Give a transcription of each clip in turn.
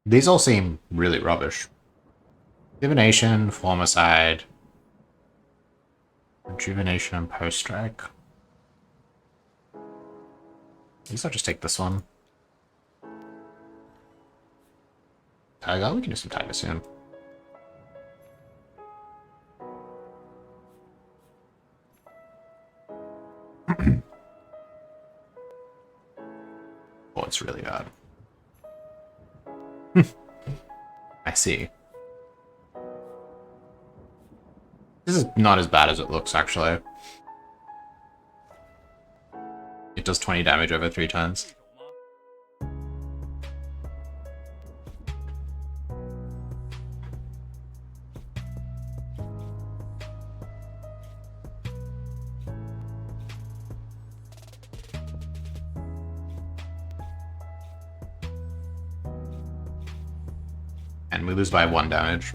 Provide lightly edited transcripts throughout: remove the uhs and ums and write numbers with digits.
These all seem really rubbish. Divination, Formicide, Rejuvenation, and Post Strike. I guess I'll just take this one. Tiger? We can do some Tiger soon. Oh, it's really bad. I see. This is not as bad as it looks, actually. It does 20 damage over 3 turns. And we lose by 1 damage.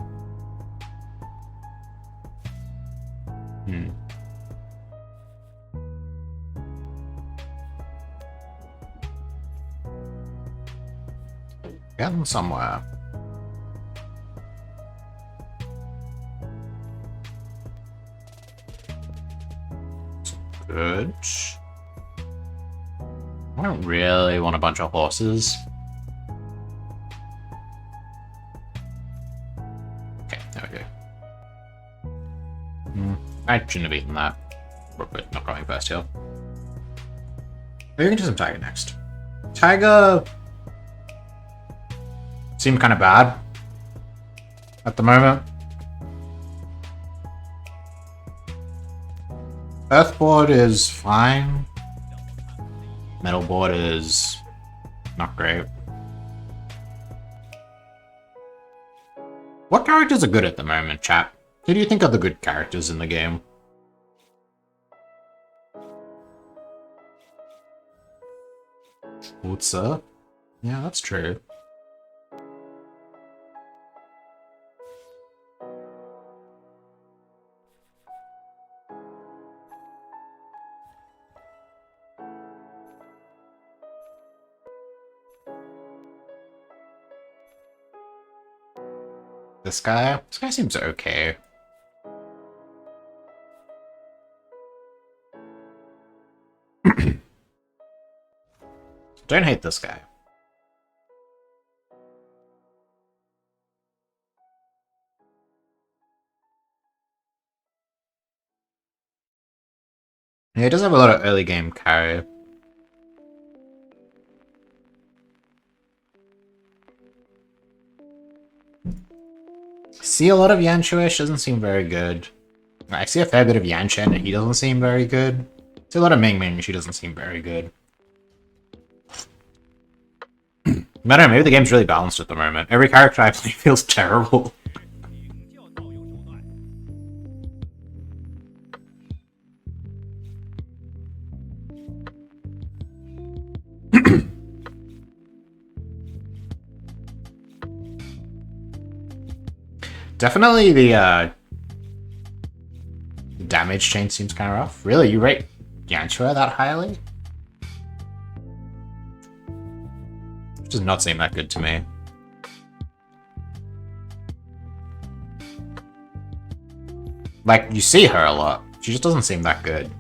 Get them somewhere. Good. I don't really want a bunch of horses. Okay, there we go. I shouldn't have eaten that. We're good, not going first here. Maybe we can do some Tiger next. Tiger seemed kind of bad at the moment. Earthboard is fine. Metalboard is not great. What characters are good at the moment, chat? Who do you think are the good characters in the game? Utsa? Yeah, that's true. This guy seems okay. Don't hate this guy. Yeah, he does have a lot of early game carry. See a lot of Yanshuish, doesn't seem very good. I see a fair bit of Yanshen, and he doesn't seem very good. See a lot of Ming Ming, she doesn't seem very good. I don't know, maybe the game's really balanced at the moment. Every character I play feels terrible. Definitely the damage chain seems kind of rough. Really, you rate Yanshua that highly? Which does not seem that good to me. Like, you see her a lot. She just doesn't seem that good.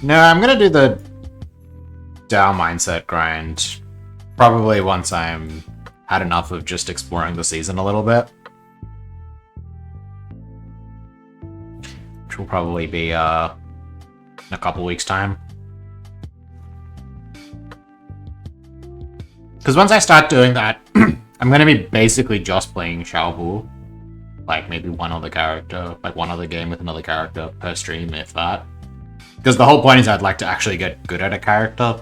No, I'm gonna do the Dow mindset grind. Probably once I'm had enough of just exploring the season a little bit. Which will probably be in a couple weeks' time. Because once I start doing that, I'm gonna be basically just playing Xiaohu. Like, maybe one other character, like one other game with another character per stream, if that. Because the whole point is I'd like to actually get good at a character,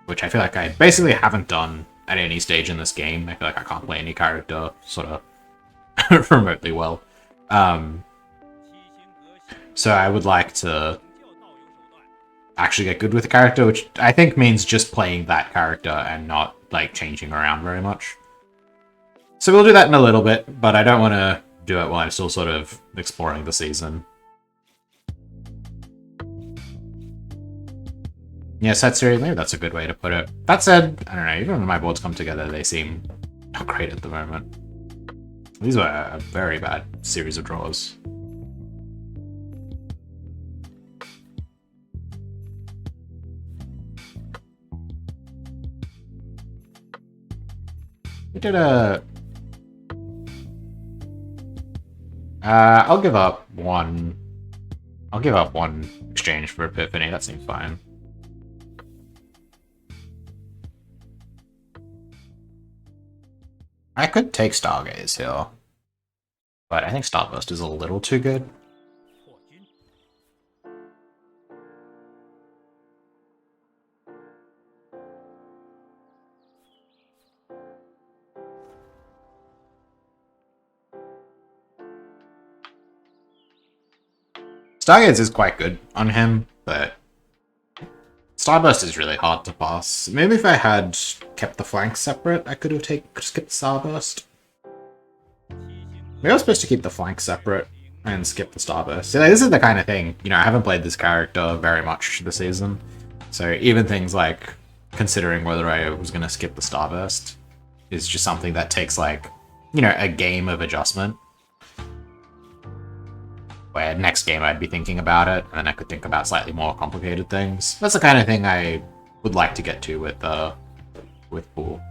which I feel like I basically haven't done at any stage in this game. I feel like I can't play any character sort of remotely well. So I would like to actually get good with a character, which I think means just playing that character and not, like, changing around very much. So we'll do that in a little bit, but I don't want to do it while I'm still sort of exploring the season. Yeah, Setsuri, maybe that's a good way to put it. That said, I don't know, even when my boards come together, they seem not great at the moment. These were a very bad series of draws. We did a... I'll give up one... I'll give up one exchange for Epiphany, that seems fine. I could take Stargaze here, but I think Starburst is a little too good. Stargaze is quite good on him, but Starburst is really hard to pass. Maybe if I had kept the flanks separate, I could have skipped Starburst. Maybe I was supposed to keep the flanks separate and skip the Starburst. So this is the kind of thing, you know, I haven't played this character very much this season. So even things like considering whether I was going to skip the Starburst is just something that takes like, you know, a game of adjustment. Where next game I'd be thinking about it, and then I could think about slightly more complicated things. That's the kind of thing I would like to get to with Pool.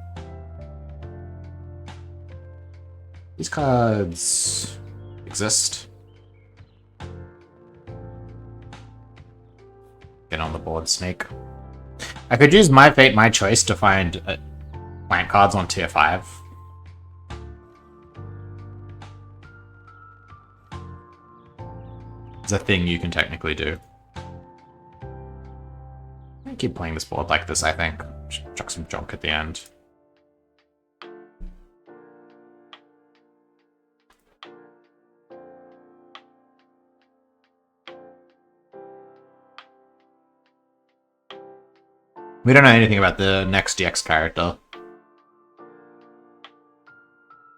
These cards exist. Get on the board, Snake. I could use My Fate, My Choice to find plant cards on tier 5. It's a thing you can technically do. I keep playing this board like this, I think. Chuck some junk at the end. We don't know anything about the next DX character.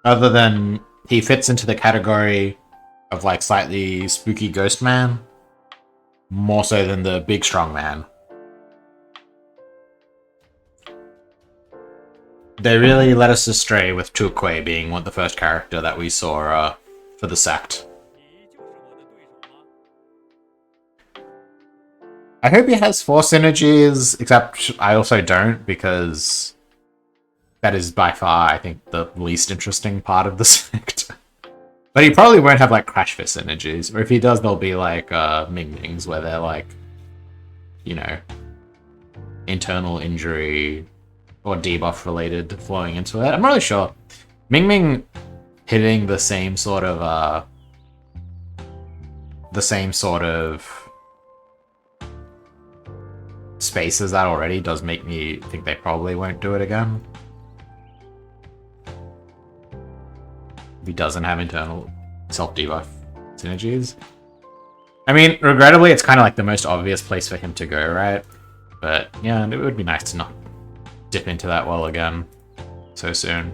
Other than he fits into the category of like slightly spooky ghost man, more so than the big strong man. They really led us astray with Tukui being the first character that we saw for the sect. I hope he has 4 synergies, except I also don't, because that is by far, I think, the least interesting part of the sect. But he probably won't have, like, Crash Fist synergies. Or if he does, they'll be, like, Ming Mings, where they're, like, you know, internal injury or debuff related flowing into it. I'm not really sure. Ming Ming hitting the same sort of, space as that already does make me think they probably won't do it again. If he doesn't have internal self-debuff synergies. I mean, regrettably, it's kind of like the most obvious place for him to go, right? But yeah, it would be nice to not dip into that well again so soon.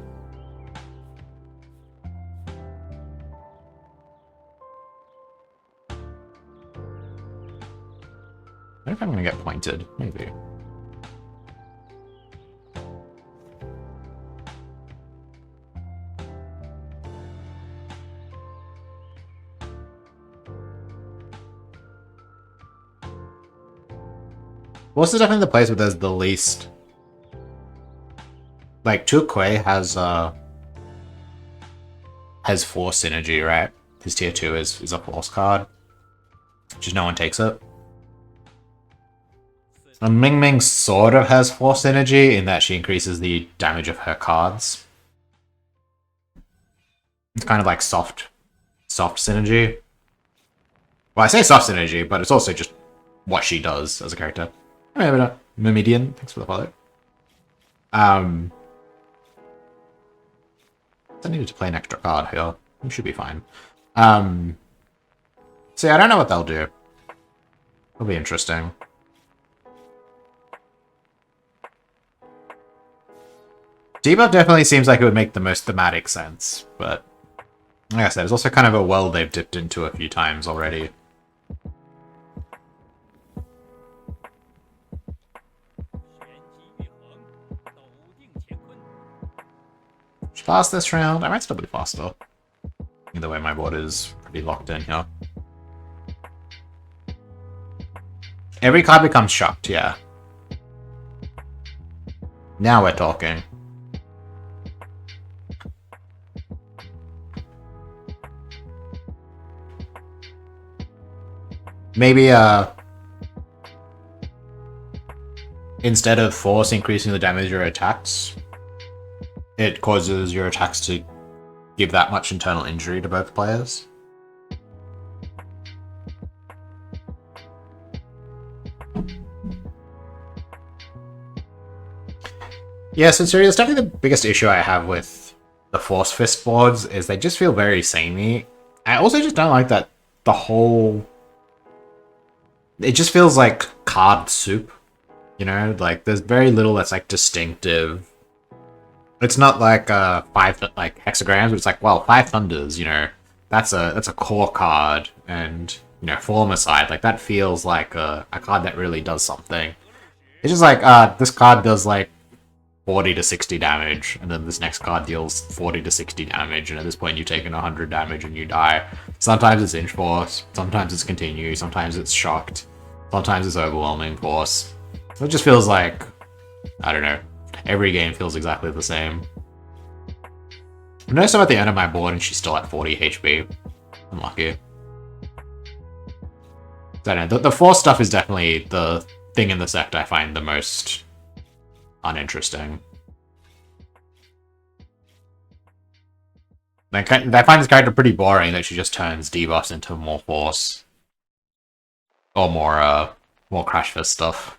I wonder if I'm gonna get pointed, maybe. What's definitely the place where there's the least? Like, Tukui has 4 synergy, right? His tier 2 is a force card. Just no one takes it. And Ming Ming sort of has 4 synergy in that she increases the damage of her cards. It's kind of like soft synergy. Well, I say soft synergy, but it's also just what she does as a character. Maybe not. Mimidian, thanks for the follow. I needed to play an extra card here. We should be fine. So yeah, I don't know what they'll do. It'll be interesting. Debuff definitely seems like it would make the most thematic sense, but like I said, it's also kind of a well they've dipped into a few times already. Fast this round. I might still be faster. Either way, my board is pretty locked in here. Every card becomes shocked, yeah. Now we're talking. Maybe, instead of force increasing the damage of your attacks, it causes your attacks to give that much internal injury to both players. Yeah, so seriously, that's definitely the biggest issue I have with the Force Fist boards, is they just feel very samey. I also just don't like that the whole... It just feels like card soup, you know? Like, there's very little that's, like, distinctive. It's not like, five, like, hexagrams, but it's like, well, 5 Thunders, you know? That's a core card, and, you know, Form aside, like, that feels like a card that really does something. It's just like, this card does, like, 40 to 60 damage, and then this next card deals 40 to 60 damage, and at this point you've taken 100 damage and you die. Sometimes it's Inch Force, sometimes it's Continue, sometimes it's Shocked, sometimes it's Overwhelming Force. It just feels like, I don't know, every game feels exactly the same. I noticed I'm at the end of my board and she's still at 40 HP. I'm lucky. I don't know, the Force stuff is definitely the thing in the sect I find the most uninteresting. I find this character pretty boring that she just turns debuffs into more force. Or more Crash Fist stuff.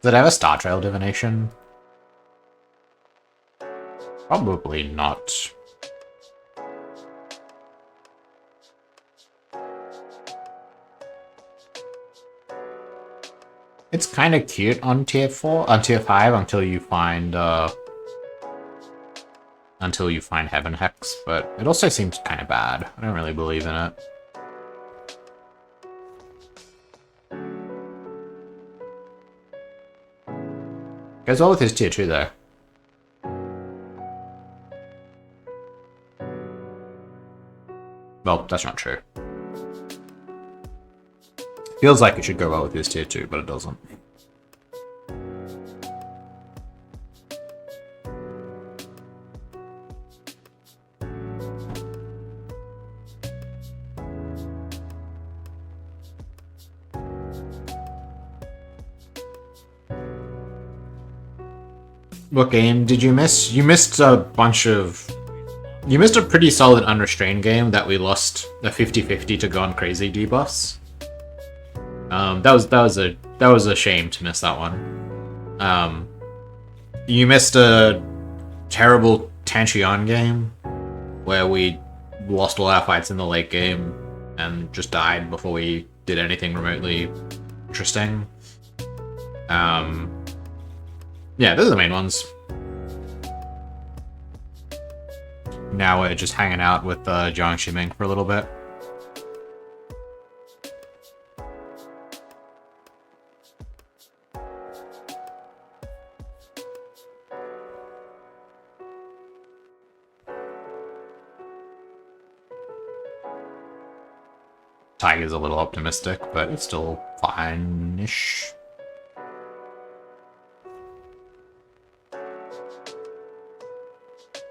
Did I have a Star Trail Divination? Probably not. It's kind of cute on tier 5 until you find Heaven Hex, but it also seems kind of bad. I don't really believe in it. Goes well with his tier 2 though. Well, that's not true. Feels like it should go well with his tier 2, but it doesn't. What game did you miss? You missed a bunch of... You missed a pretty solid Unrestrained game that we lost a 50-50 to Gone Crazy debuffs. That was a shame to miss that one. You missed a terrible Tancheon game where we lost all our fights in the late game and just died before we did anything remotely interesting. Yeah, those are the main ones. Now we're just hanging out with Jiang Shiming for a little bit. Tiger's a little optimistic, but it's still fine-ish.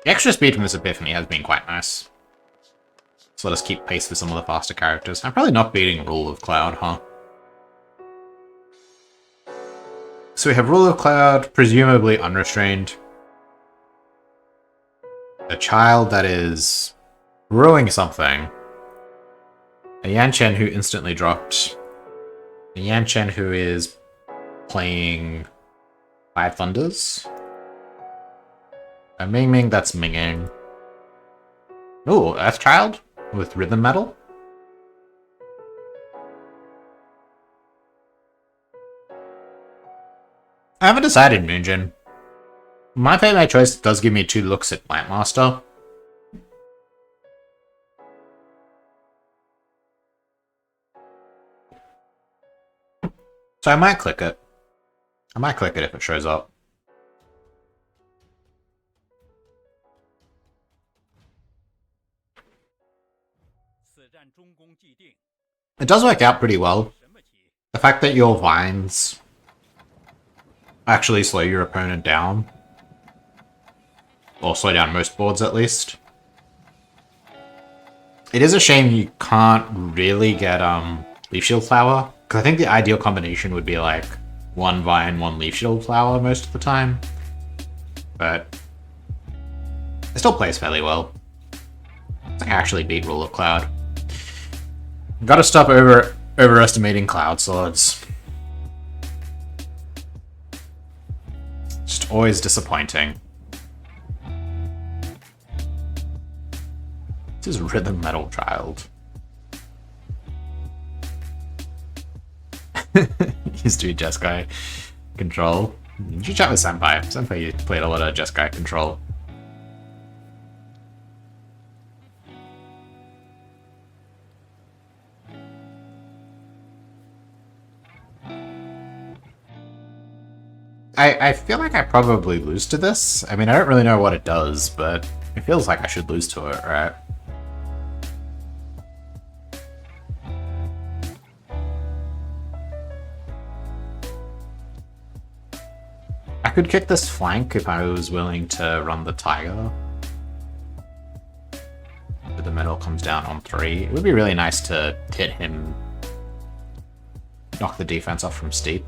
The extra speed from this Epiphany has been quite nice. So let us keep pace with some of the faster characters. I'm probably not beating Rule of Cloud, huh? So we have Rule of Cloud, presumably unrestrained. A child that is brewing something. A Yanchen who instantly dropped. A Yanchen who is playing 5 Thunders. A Ming Ming that's Minging. Ooh, Earthchild with Rhythm Metal. I haven't decided, Moonjin. My favorite choice does give me 2 looks at Plantmaster. So I might click it. I might click it if it shows up. It does work out pretty well. The fact that your vines actually slow your opponent down, or slow down most boards at least. It is a shame you can't really get Leaf Shield Flower, because I think the ideal combination would be like one vine, one Leaf Shield Flower most of the time. But it still plays fairly well. I can actually beat Rule of Cloud. Gotta stop overestimating Cloud Swords. Just always disappointing. This is Rhythm Metal Child. Used to be Jeskai Control. You should chat with Senpai. Senpai, you played a lot of Jeskai Control. I feel like I probably lose to this. I mean, I don't really know what it does, but it feels like I should lose to it, right? I could kick this flank if I was willing to run the Tiger. But the metal comes down on 3. It would be really nice to hit him, knock the defense off from Steep.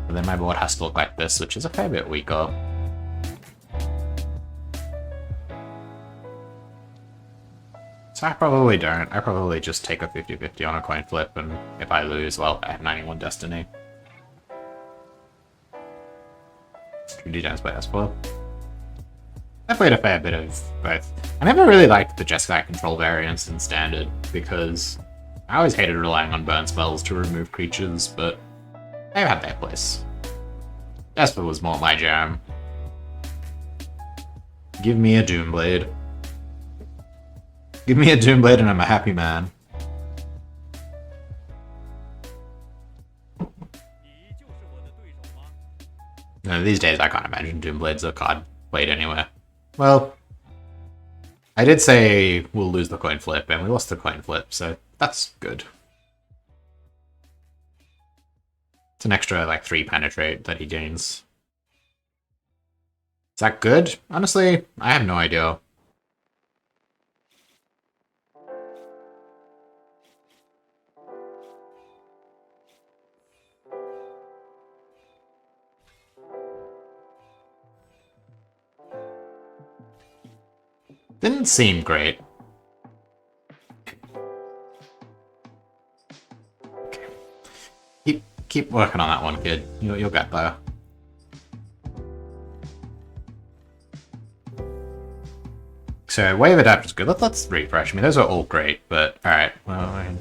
But then my board has to look like this, which is a fair bit weaker. So I probably don't. I probably just take a 50-50 on a coin flip, and if I lose, well, I have 91 Destiny. 3D Gems by S4. I played a fair bit of both. I never really liked the Jeskai Control variants in Standard, because I always hated relying on burn spells to remove creatures, but they've had their place. Esper was more my jam. Give me a Doomblade. Give me a Doomblade and I'm a happy man. No, these days I can't imagine Doomblade's a card played anywhere. Well, I did say we'll lose the coin flip, and we lost the coin flip, so that's good. It's an extra, like, 3 penetrate that he gains. Is that good? Honestly, I have no idea. Didn't seem great. Okay. Keep working on that one, kid. You'll get there. So, Wave Adapt is good. Let's refresh. I mean, those are all great, but alright. Well, I mean,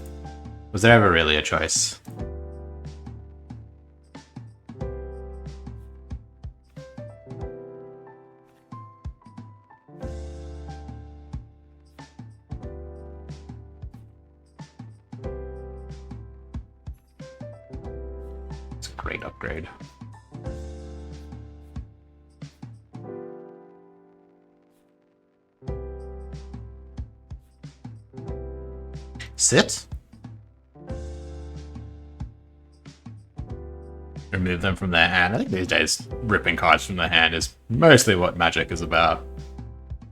was there ever really a choice? Great upgrade. Sit? Remove them from their hand. I think these days ripping cards from their hand is mostly what Magic is about.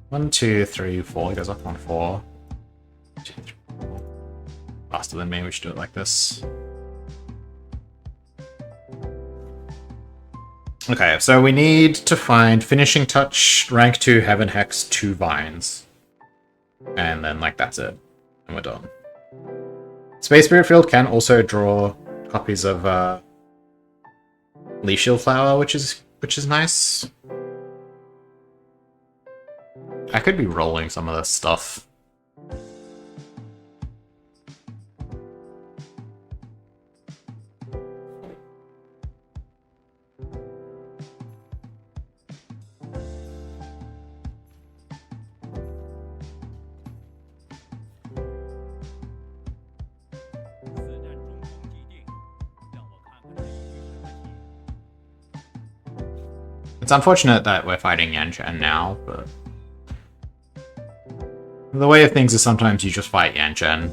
1, 2, 3, 4. He goes off on 4. 2, 3, 4. Faster than me, we should do it like this. Okay, so we need to find Finishing Touch, Rank 2, Heaven Hex, 2 Vines. And then, like, that's it. And we're done. Space Spirit Field can also draw copies of Leaf Shield Flower, which is nice. I could be rolling some of this stuff. It's unfortunate that we're fighting Xian now, but the way of things is sometimes you just fight Xian.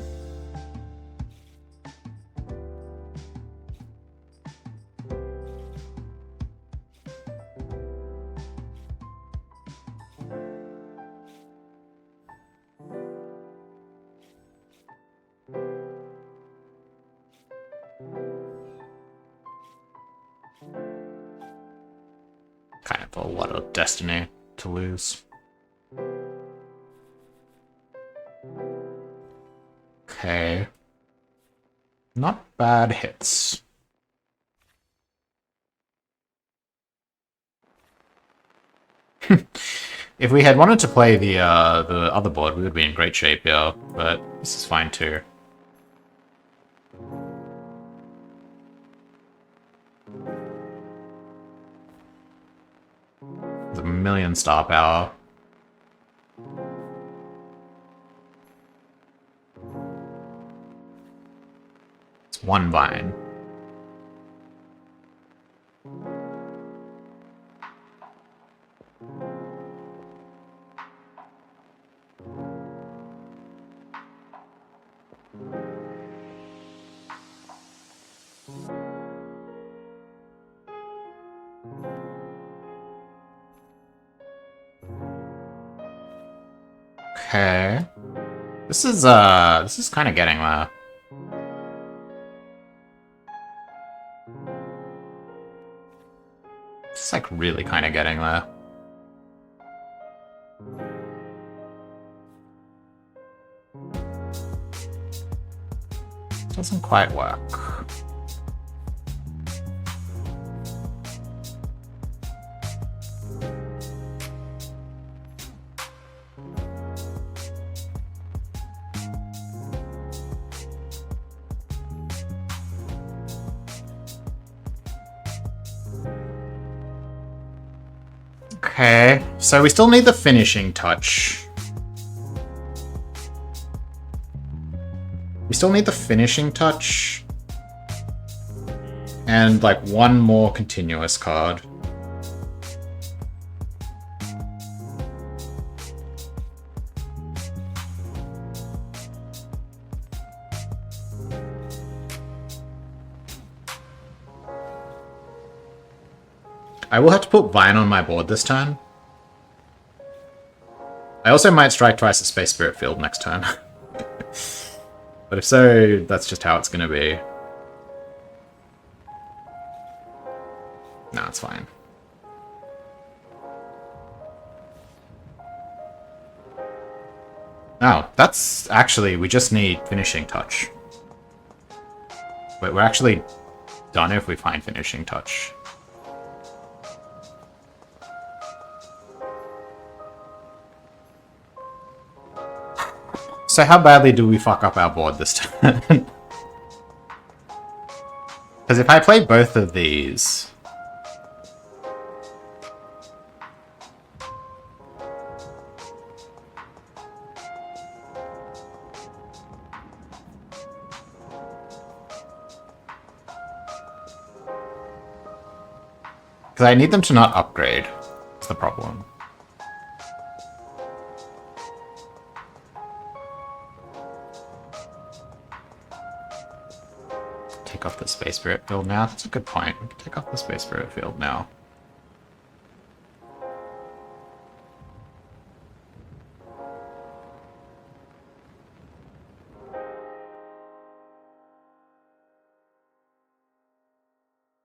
Kind of a lot of destiny to lose. Okay. Not bad hits. If we had wanted to play the other board, we would be in great shape here, but this is fine too. There's a million star power. It's one vine. Okay. This is kind of getting there. It's like really kind of getting there. Doesn't quite work. Okay, so we still need the finishing touch. We still need the finishing touch. And, like, one more continuous card. I will have to put Vine on my board this turn. I also might strike twice at Space Spirit Field next turn. But if so, that's just how it's gonna be. No, it's fine. Oh, that's actually, we just need finishing touch. But we're actually done if we find finishing touch. So how badly do we fuck up our board this turn? Because if I play both of these... Because I need them to not upgrade. That's the problem. Take off the Space Spirit Field now. That's a good point. We can take off the Space Spirit Field now.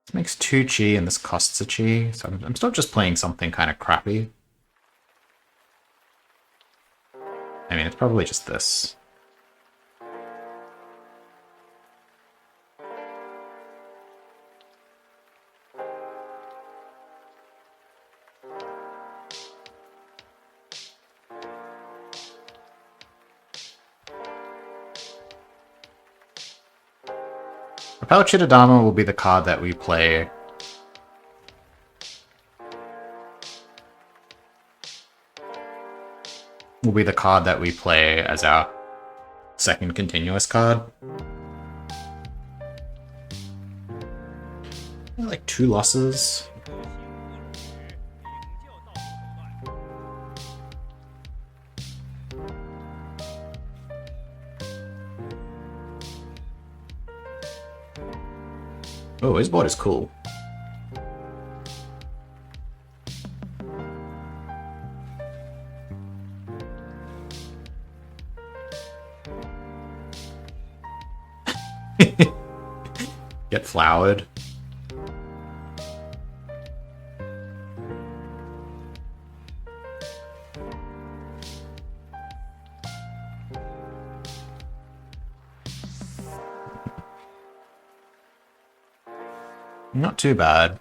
This makes 2 chi and this costs a chi, so I'm still just playing something kind of crappy. I mean, it's probably just this. Repel Chitadama will be the card that we play. Will be the card that we play as our second continuous card. Like 2 losses. Oh, his board is cool. Get flowered. Not too bad.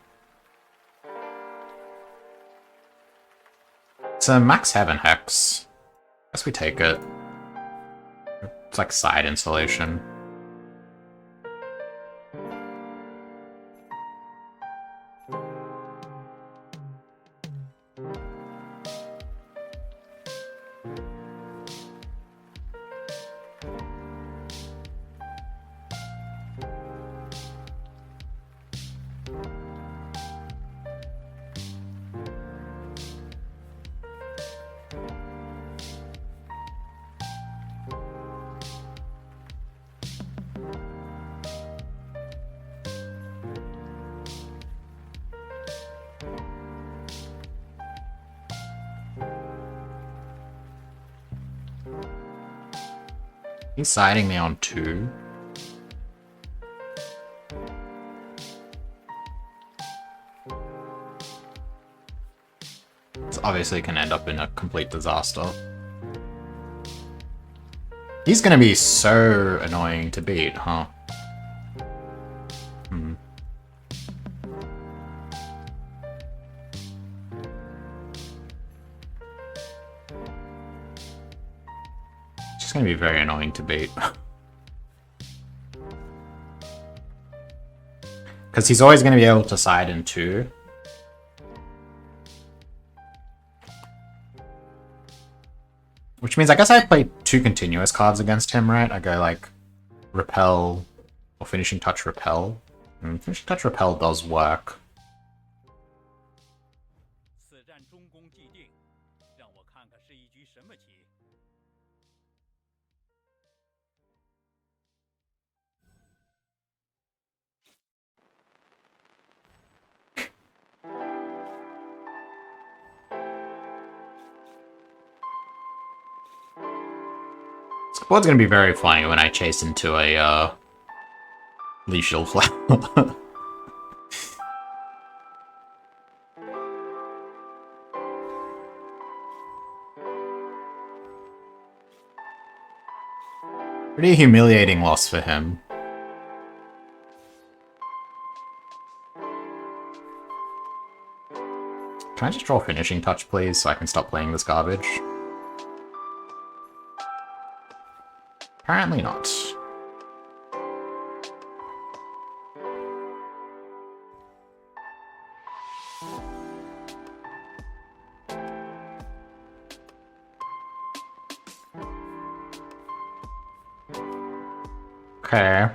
It's a max heaven hex. Guess we take it. It's like side installation. He's siding me on 2. This obviously can end up in a complete disaster. He's gonna be so annoying to beat, huh? It's gonna be very annoying to beat. Because he's always gonna be able to side in 2. Which means I guess I play 2 continuous cards against him, right? I go like Repel or Finishing Touch Repel. And Finishing Touch Repel does work. This board's gonna be very funny when I chase into a Lethal Flower. Pretty humiliating loss for him. Can I just draw Finishing Touch, please, so I can stop playing this garbage? Apparently not. Okay.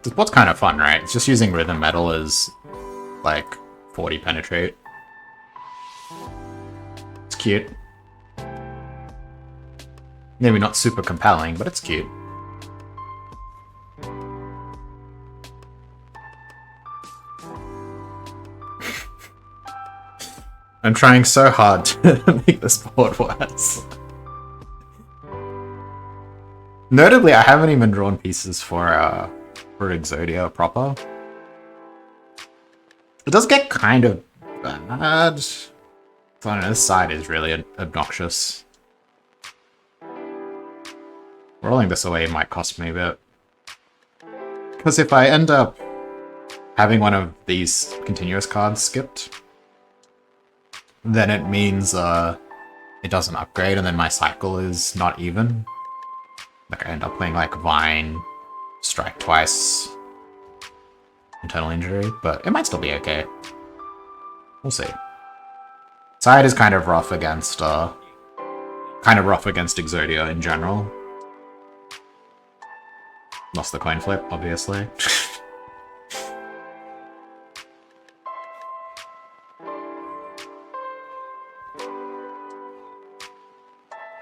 This board's kind of fun, right? It's just using Rhythm Metal as, like, 40 Penetrate. It's cute. Maybe not super compelling, but it's cute. I'm trying so hard to make this board worse. Notably, I haven't even drawn pieces for Exodia proper. It does get kind of bad. I don't know, this side is really obnoxious. Rolling this away might cost me a bit. Because if I end up having one of these continuous cards skipped, then it means it doesn't upgrade and then my cycle is not even. Like I end up playing like Vine, Strike twice, Internal Injury, but it might still be okay. We'll see. Side is kind of rough against Exodia in general. Lost the coin flip, obviously.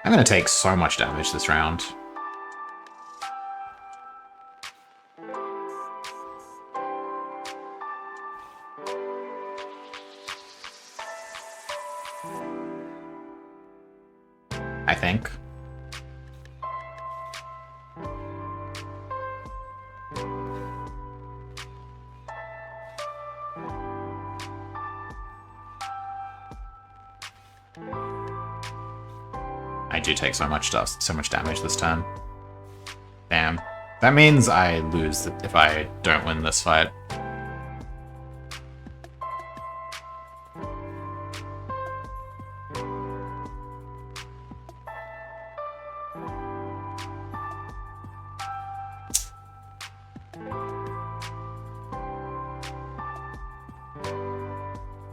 I'm gonna take so much damage this round. I think. I do take so much damage this turn. Damn. That means I lose if I don't win this fight.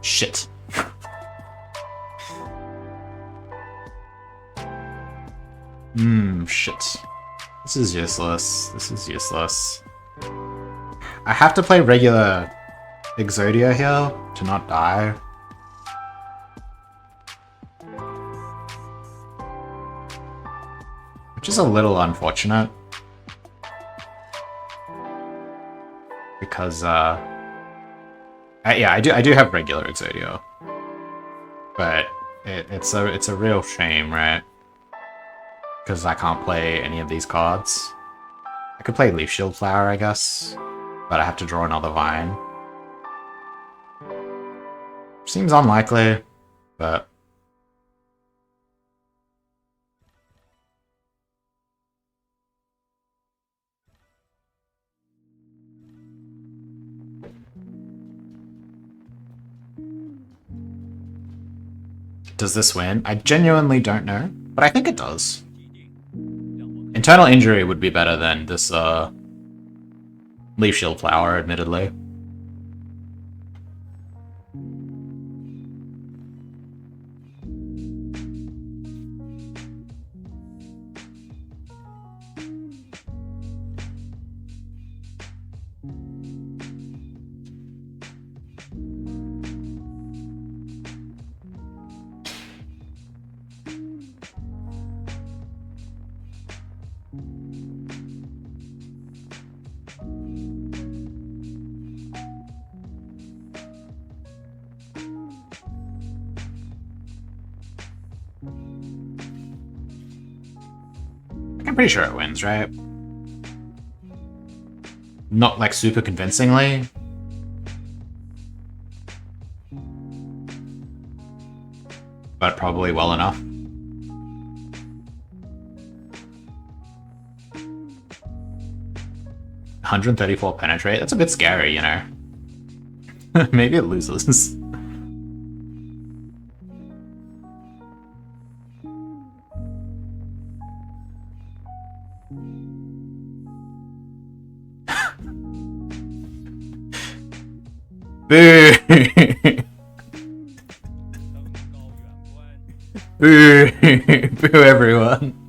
Shit. Shit. This is useless. This is useless. I have to play regular Exodia here to not die. Which is a little unfortunate. Because, yeah, I do have regular Exodia. But it's a real shame, right? Because I can't play any of these cards. I could play Leaf Shield Flower, I guess. But I have to draw another Vine. Seems unlikely, but... Does this win? I genuinely don't know, but I think it does. Internal Injury would be better than this Leaf Shield Flower, admittedly. I'm pretty sure it wins, right? Not like super convincingly. But probably well enough. $134 penetrate? That's a bit scary, you know? Maybe it loses. Boo! Boo! Boo everyone.